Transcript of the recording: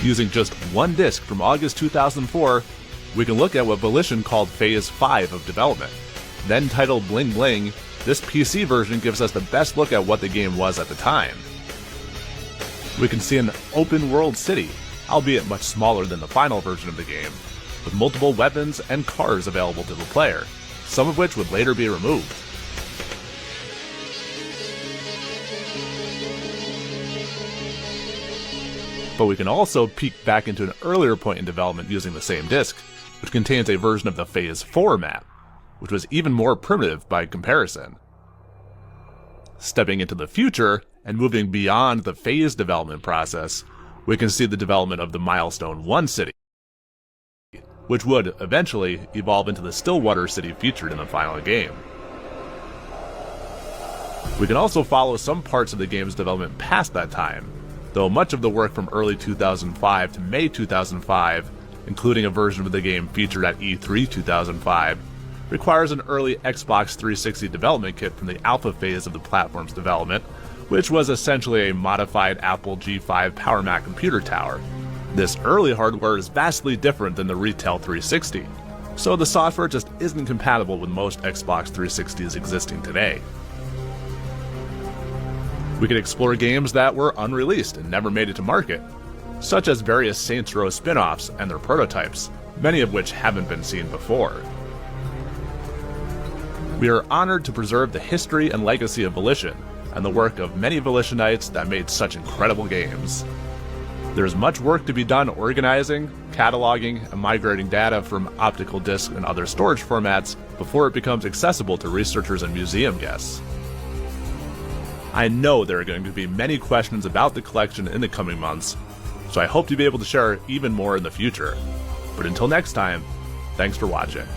Using just one disc from August 2004, we can look at what Volition called Phase 5 of development. Then titled Bling Bling, this PC version gives us the best look at what the game was at the time. We can see an open-world city, albeit much smaller than the final version of the game, with multiple weapons and cars available to the player, some of which would later be removed. But we can also peek back into an earlier point in development using the same disc, which contains a version of the Phase 4 map, which was even more primitive by comparison. Stepping into the future and moving beyond the phase development process, we can see the development of the Milestone 1 city, which would eventually evolve into the Stillwater city featured in the final game. We can also follow some parts of the game's development past that time, though much of the work from early 2005 to May 2005, including a version of the game featured at E3 2005, requires an early Xbox 360 development kit from the alpha phase of the platform's development, which was essentially a modified Apple G5 Power Mac computer tower. This early hardware is vastly different than the retail 360, so the software just isn't compatible with most Xbox 360s existing today. We can explore games that were unreleased and never made it to market, such as various Saints Row spin-offs and their prototypes, many of which haven't been seen before. We are honored to preserve the history and legacy of Volition, and the work of many Volitionites that made such incredible games. There is much work to be done organizing, cataloging, and migrating data from optical discs and other storage formats before it becomes accessible to researchers and museum guests. I know there are going to be many questions about the collection in the coming months, so I hope to be able to share even more in the future. But until next time, thanks for watching.